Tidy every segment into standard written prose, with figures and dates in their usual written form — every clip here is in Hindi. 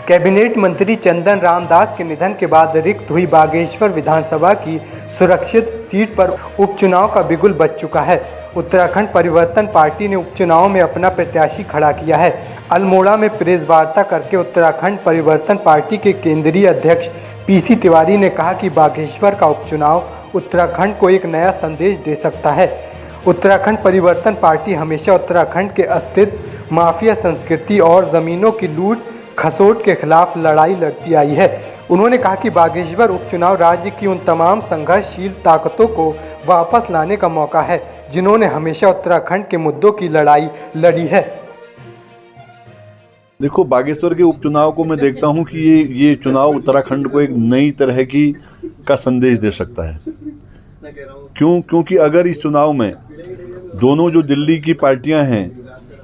कैबिनेट मंत्री चंदन रामदास के निधन के बाद रिक्त हुई बागेश्वर विधानसभा की सुरक्षित सीट पर उपचुनाव का बिगुल बज चुका है। उत्तराखंड परिवर्तन पार्टी ने उपचुनाव में अपना प्रत्याशी खड़ा किया है। अल्मोड़ा में प्रेस वार्ता करके उत्तराखंड परिवर्तन पार्टी के केंद्रीय अध्यक्ष पीसी तिवारी ने कहा कि बागेश्वर का उपचुनाव उत्तराखंड को एक नया संदेश दे सकता है। उत्तराखंड परिवर्तन पार्टी हमेशा उत्तराखंड के अस्तित्व, माफिया संस्कृति और ज़मीनों की लूट खसोट के खिलाफ लड़ाई लड़ती आई है। उन्होंने कहा कि बागेश्वर उपचुनाव राज्य की उन तमाम संघर्षशील ताकतों को वापस लाने का मौका है जिन्होंने हमेशा उत्तराखंड के मुद्दों की लड़ाई लड़ी है। देखो, बागेश्वर के उपचुनाव को मैं देखता हूं कि ये चुनाव उत्तराखंड को एक नई तरह का संदेश दे सकता है। क्योंकि अगर इस चुनाव में दोनों जो दिल्ली की पार्टियां हैं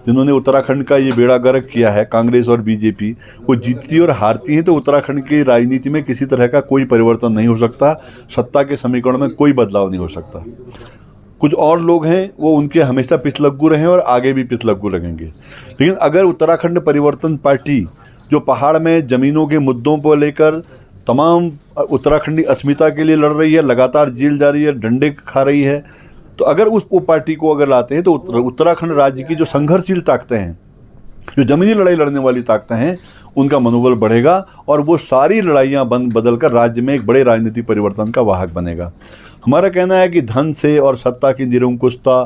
जिन्होंने उत्तराखंड का ये बेड़ा गर्क किया है, कांग्रेस और बीजेपी, वो जीतती और हारती हैं तो उत्तराखंड की राजनीति में किसी तरह का कोई परिवर्तन नहीं हो सकता, सत्ता के समीकरण में कोई बदलाव नहीं हो सकता। कुछ और लोग हैं वो उनके हमेशा पिछलग्गू रहे और आगे भी पिछलग्गू लगेंगे। लेकिन अगर उत्तराखंड परिवर्तन पार्टी जो पहाड़ में ज़मीनों के मुद्दों को लेकर तमाम उत्तराखंडी अस्मिता के लिए लड़ रही है, लगातार जेल जा रही है, डंडे खा रही है, तो अगर वो पार्टी को अगर लाते हैं तो उत्तराखंड राज्य की जो संघर्षशील ताकतें हैं, जो ज़मीनी लड़ाई लड़ने वाली ताकतें हैं, उनका मनोबल बढ़ेगा और वो सारी लड़ाइयाँ बदल कर राज्य में एक बड़े राजनीतिक परिवर्तन का वाहक बनेगा। हमारा कहना है कि धन से और सत्ता की निरंकुशता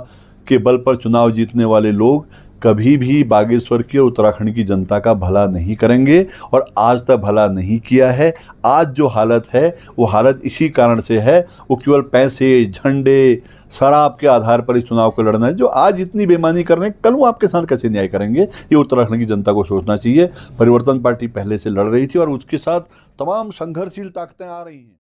के बल पर चुनाव जीतने वाले लोग कभी भी बागेश्वर की और उत्तराखंड की जनता का भला नहीं करेंगे और आज तक भला नहीं किया है। आज जो हालत है वो हालत इसी कारण से है, वो केवल पैसे, झंडे, शराब के आधार पर इस चुनाव को लड़ना है। जो आज इतनी बेईमानी कर रहे हैं, कल वो आपके साथ कैसे न्याय करेंगे, ये उत्तराखंड की जनता को सोचना चाहिए। परिवर्तन पार्टी पहले से लड़ रही थी और उसके साथ तमाम संघर्षशील ताकतें आ रही हैं।